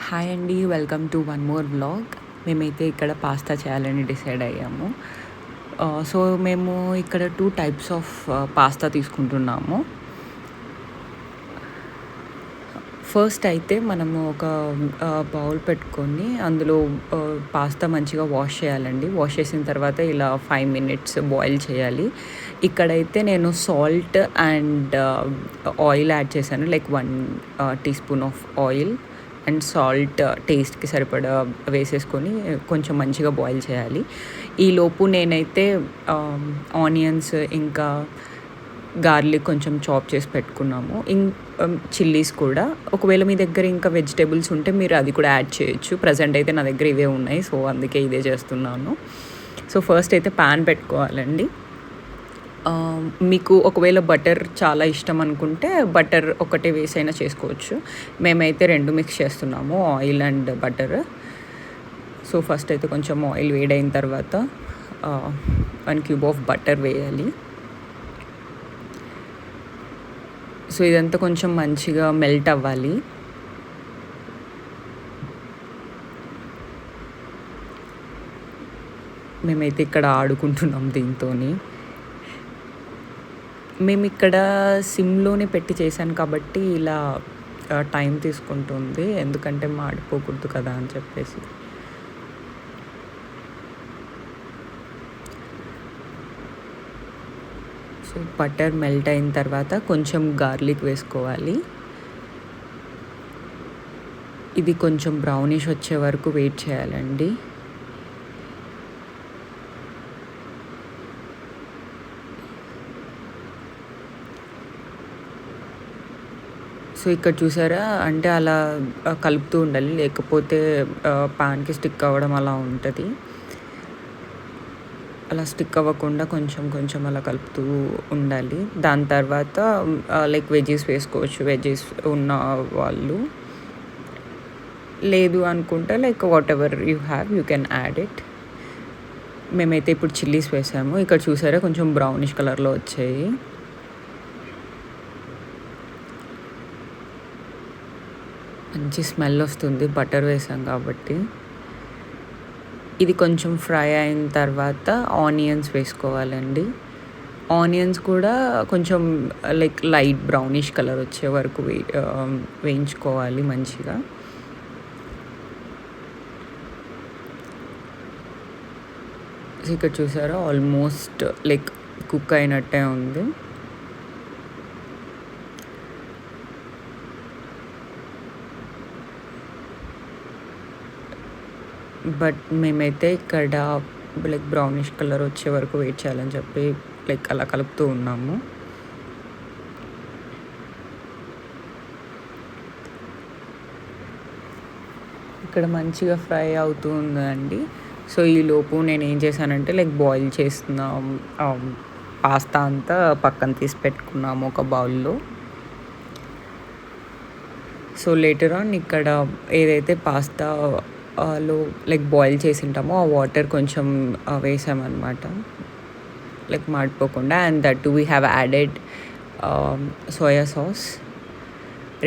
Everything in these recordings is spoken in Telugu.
హాయ్ అండి. Welcome to one more vlog. మేమైతే ఇక్కడ పాస్తా చేయాలని డిసైడ్ అయ్యాము. సో మేము ఇక్కడ 2 టైప్స్ ఆఫ్ పాస్తా తీసుకుంటున్నాము. ఫస్ట్ అయితే మనము ఒక బౌల్ పెట్టుకొని అందులో పాస్తా మంచిగా వాష్ చేయాలండి. వాష్ చేసిన తర్వాత ఇలా 5 మినిట్స్ బాయిల్ చేయాలి. ఇక్కడైతే నేను సాల్ట్ అండ్ ఆయిల్ యాడ్ చేశాను. Like 1 teaspoon of oil and salt టేస్ట్‌కి సరిపడా వేసేసుకొని కొంచెం మంచిగా బాయిల్ చేయాలి. ఈలోపు నేనైతే ఆనియన్స్ ఇంకా గార్లిక్ కొంచెం చాప్ చేసి పెట్టుకున్నాము. చిల్లీస్ కూడా. ఒకవేళ మీ దగ్గర ఇంకా వెజిటబుల్స్ ఉంటే మీరు అది కూడా యాడ్ చేయొచ్చు. ప్రెజెంట్ అయితే నా దగ్గర ఇవే ఉన్నాయి. సో అందుకే ఇదే చేస్తున్నాను. సో ఫస్ట్ అయితే పాన్ పెట్టుకోవాలండి. మీకు ఒకవేళ బటర్ చాలా ఇష్టం అనుకుంటే బటర్ ఒకటే వేసైనా చేసుకోవచ్చు. మేమైతే 2 మిక్స్ చేస్తున్నాము, oil and butter. So first అయితే కొంచెం ఆయిల్ వేడైన తర్వాత 1 క్యూబ్ ఆఫ్ బటర్ వేయాలి. సో ఇదంతా కొంచెం మంచిగా మెల్ట్ అవ్వాలి. మేమైతే ఇక్కడ ఆడుకుంటున్నాం దీంతోని. మేమిక్కడ సిమ్‌లోనే పెట్టి చేశాను కాబట్టి ఇలా టైం తీసుకుంటుంది. ఎందుకంటే మాడిపోకూడదు కదా అని చెప్పేసి. సో బటర్ మెల్ట్ అయిన తర్వాత కొంచెం గార్లిక్ వేసుకోవాలి. ఇది కొంచెం బ్రౌనిష్ వచ్చే వరకు వెయిట్ చేయాలండి. సో ఇక్కడ చూసారా, అంటే అలా కలుపుతూ ఉండాలి, లేకపోతే పాన్‌కి స్టిక్ అవ్వడం అలా ఉంటుంది. అలా స్టిక్ అవ్వకుండా కొంచెం కొంచెం అలా కలుపుతూ ఉండాలి. దాని తర్వాత లైక్ వెజ్జీస్ వేసుకోవచ్చు. వెజ్జీస్ ఉన్న వాళ్ళు, లేదు అనుకుంటే like whatever you have you can add it. మేమైతే ఇప్పుడు చిల్లీస్ వేసాము. ఇక్కడ చూసారా కొంచెం బ్రౌనిష్ కలర్‌లో వచ్చాయి. మంచి స్మెల్ వస్తుంది బటర్ వేసాం కాబట్టి. ఇది కొంచెం ఫ్రై అయిన తర్వాత ఆనియన్స్ వేసుకోవాలండి. ఆనియన్స్ కూడా కొంచెం లైక్ లైట్ బ్రౌనిష్ కలర్ వచ్చే వరకు వేయించుకోవాలి మంచిగా. ఇక్కడ చూసారా ఆల్మోస్ట్ లైక్ కుక్ అయినట్టే ఉంది. బట్ మేమైతే ఇక్కడ లైక్ బ్రౌనిష్ కలర్ వచ్చే వరకు వెయిట్ చేయాలని చెప్పి లైక్ అలా కలుపుతూ ఉన్నాము. ఇక్కడ మంచిగా ఫ్రై అవుతూ ఉందండి. సో ఈలోపు నేను ఏం చేశానంటే లైక్ బాయిల్ చేసిన పాస్తా అంతా పక్కన తీసి పెట్టుకున్నాము ఒక బౌల్లో. సో లేటర్ ఆన్ ఇక్కడ ఏదైతే పాస్తా లో లైక్ బాయిల్ చేసి ఉంటామో ఆ వాటర్ కొంచెం వేసామన్నమాట, లైక్ మాడిపోకుండా. And that we have added soya sauce,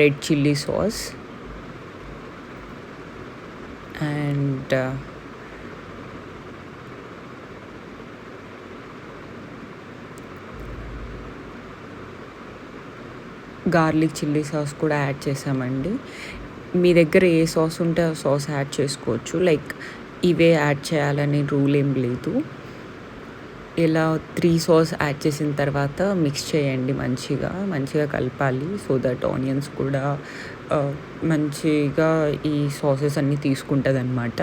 red chilli sauce and garlic chilli sauce కూడా యాడ్ చేసామండి. మీ దగ్గర ఏ సాస్ ఉంటే ఆ సాస్ యాడ్ చేసుకోవచ్చు. లైక్ ఇవే యాడ్ చేయాలని రూల్ ఏం లేదు. ఇలా 3 సాస్ యాడ్ చేసిన తర్వాత మిక్స్ చేయండి, మంచిగా కలపాలి. సో దట్ ఆనియన్స్ కూడా మంచిగా ఈ సాసెస్ అన్నీ తీసుకుంటుంది అనమాట.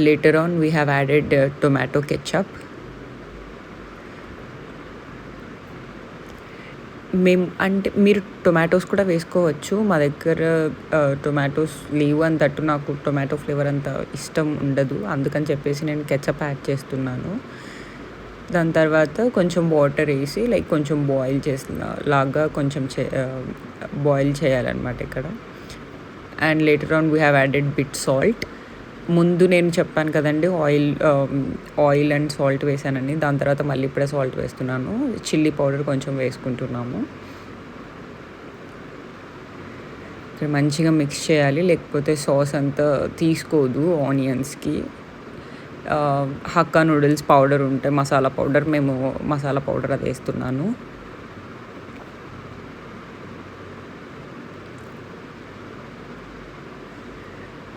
Later on we have added tomato ketchup. అంటే మీరు టొమాటోస్ కూడా వేసుకోవచ్చు. మా దగ్గర టొమాటోస్ లేవు, అని తట్టు నాకు టొమాటో ఫ్లేవర్ అంత ఇష్టం ఉండదు. అందుకని చెప్పేసి నేను కెచప్ యాడ్ చేస్తున్నాను. దాని తర్వాత కొంచెం వాటర్ వేసి లైక్ కొంచెం బాయిల్ చేసిన లాగా కొంచెం బాయిల్ చేయాలన్నమాట ఇక్కడ. And later on we have added bit salt. ముందు నేను చెప్పాను కదండి ఆయిల్ అండ్ సాల్ట్ వేసానని. దాని తర్వాత మళ్ళీ ఇప్పుడే సాల్ట్ వేస్తున్నాను. చిల్లీ పౌడర్ కొంచెం వేసుకుంటున్నాము. ఇక్కడ మంచిగా మిక్స్ చేయాలి, లేకపోతే సాస్ అంతా తీసుకోదు ఆనియన్స్‌కి. హక్కా నూడిల్స్ పౌడర్ ఉంటే మసాలా పౌడర్, మేము మసాలా పౌడర్ అది వేస్తున్నాను.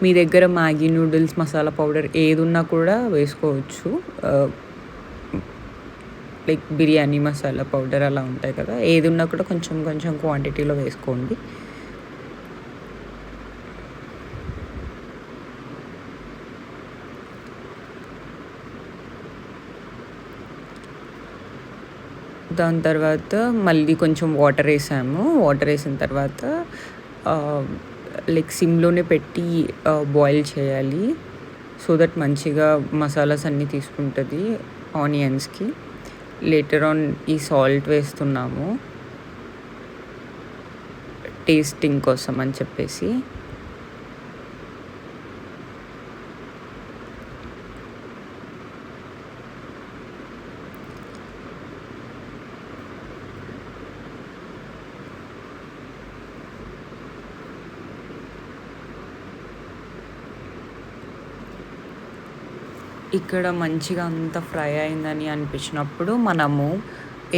మీ దగ్గర మ్యాగీ నూడిల్స్ మసాలా పౌడర్ ఏదున్నా కూడా వేసుకోవచ్చు. లైక్ బిర్యానీ మసాలా పౌడర్ అలా ఉంటాయి కదా, ఏది ఉన్నా కూడా కొంచెం కొంచెం క్వాంటిటీలో వేసుకోండి. దాని తర్వాత మళ్ళీ కొంచెం వాటర్ వేసాము. వాటర్ వేసిన తర్వాత లైక్ సిమ్లోనే పెట్టి బాయిల్ చేయాలి. సో దట్ మంచిగా మసాలాస్ అన్నీ తీసుకుంటుంది ఆనియన్స్కి. లేటర్ ఆన్ ఈ సాల్ట్ వేస్తున్నాము టేస్టింగ్ కోసం అని చెప్పేసి. ఇక్కడ మంచిగా అంతా ఫ్రై అయిందని అనిపించినప్పుడు మనము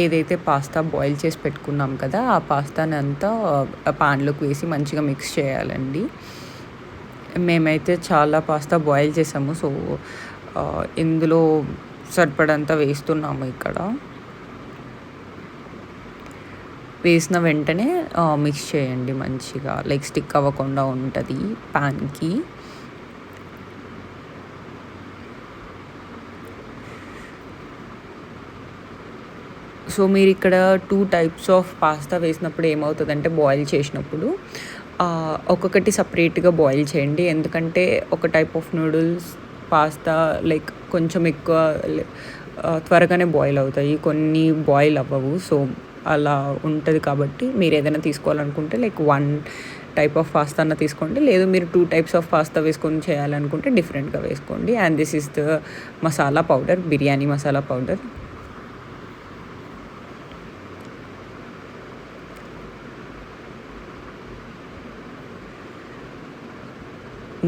ఏదైతే పాస్తా బాయిల్ చేసి పెట్టుకున్నాం కదా, ఆ పాస్తాని అంతా పాన్లోకి వేసి మంచిగా మిక్స్ చేయాలండి. మేమైతే చాలా పాస్తా బాయిల్ చేసాము, సో ఇందులో సరిపడంతా వేస్తున్నాము. ఇక్కడ వేసిన వెంటనే మిక్స్ చేయండి మంచిగా, లైక్ స్టిక్ అవ్వకుండా ఉంటుంది పాన్కి. సో మీరు ఇక్కడ 2 టైప్స్ ఆఫ్ పాస్తా వేసినప్పుడు ఏమవుతుందంటే, బాయిల్ చేసినప్పుడు ఒక్కొక్కటి సపరేట్గా బాయిల్ చేయండి. ఎందుకంటే ఒక type of noodles pasta like కొంచెం ఎక్కువ త్వరగానే బాయిల్ అవుతాయి, కొన్ని బాయిల్ అవ్వవు. సో అలా ఉంటుంది కాబట్టి మీరు ఏదైనా తీసుకోవాలనుకుంటే లైక్ 1 టైప్ ఆఫ్ పాస్తా అన్న తీసుకోండి, లేదు మీరు 2 టైప్స్ ఆఫ్ పాస్తా వేసుకొని చేయాలనుకుంటే డిఫరెంట్గా వేసుకోండి. And this is the masala powder, biryani masala powder.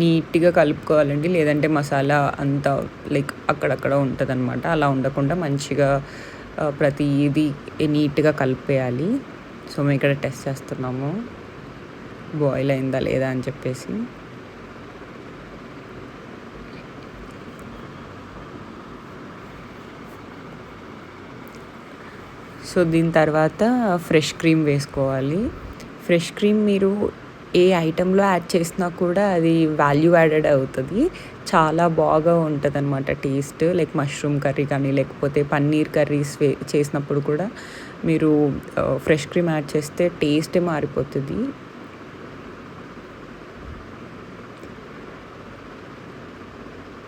నీట్గా కలుపుకోవాలండి, లేదంటే మసాలా అంతా లైక్ అక్కడక్కడ ఉంటుందన్నమాట. అలా ఉండకుండా మంచిగా ప్రతిదీ నీట్గా కలిపేయాలి. సో మేము ఇక్కడ టెస్ట్ చేస్తున్నాము బాయిల్ అయిందా లేదా అని చెప్పేసి. సో దీని తర్వాత ఫ్రెష్ క్రీమ్ వేసుకోవాలి. ఫ్రెష్ క్రీమ్ మీరు ఏ ఐటెంలో యాడ్ చేసినా కూడా అది వాల్యూ యాడెడ్ అవుతుంది, చాలా బాగా ఉంటుంది అనమాట టేస్ట్. లైక్ మష్రూమ్ కర్రీ కానీ లేకపోతే పన్నీర్ కర్రీస్ చేసినప్పుడు కూడా మీరు ఫ్రెష్ క్రీమ్ యాడ్ చేస్తే టేస్టే మారిపోతుంది.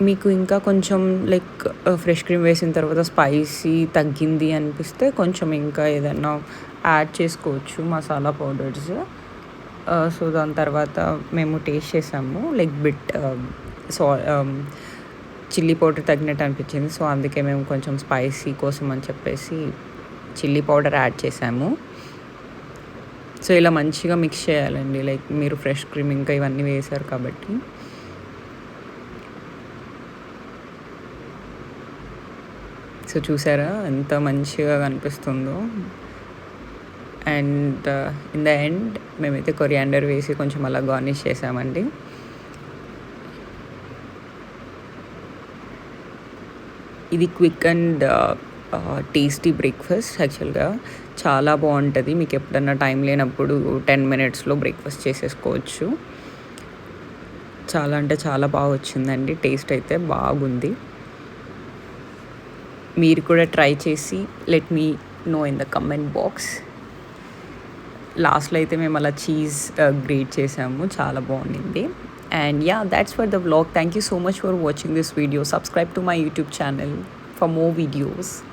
మీకు ఇంకా కొంచెం లైక్ ఫ్రెష్ క్రీమ్ వేసిన తర్వాత స్పైసీ తగ్గింది అనిపిస్తే కొంచెం ఇంకా ఏదైనా యాడ్ చేసుకోవచ్చు మసాలా పౌడర్స్. సో దాని తర్వాత మేము టేస్ట్ చేసాము, లైక్ బిట్ చిల్లీ పౌడర్ తగినట్టు అనిపించింది. సో అందుకే మేము కొంచెం స్పైసీ కోసం అని చెప్పేసి చిల్లీ పౌడర్ యాడ్ చేసాము. సో ఇలా మంచిగా మిక్స్ చేయాలండి, లైక్ మీరు ఫ్రెష్ క్రీమ్ ఇంకా ఇవన్నీ వేసారు కాబట్టి. సో చూసారా ఎంత మంచిగా కనిపిస్తుందో. అండ్ ఇన్ ద ఎండ్ మేమైతే కొరియాండర్ వేసి కొంచెం అలా గార్నిష్ చేసామండి. ఇది క్విక్ అండ్ టేస్టీ బ్రేక్ఫాస్ట్. యాక్చువల్గా చాలా బాగుంటుంది, మీకు ఎప్పుడన్నా టైం లేనప్పుడు 10 minutesలో బ్రేక్ఫాస్ట్ చేసేసుకోవచ్చు. చాలా అంటే చాలా బాగా వచ్చిందండి, టేస్ట్ అయితే బాగుంది. మీరు కూడా ట్రై చేసి let me know in the comment box. లాస్ట్లో అయితే మేము అలా చీజ్ గ్రేట్ చేసాము, చాలా బాగుండింది. And yeah, that's for the vlog. Thank you so much for watching this video. Subscribe to my YouTube channel for more videos.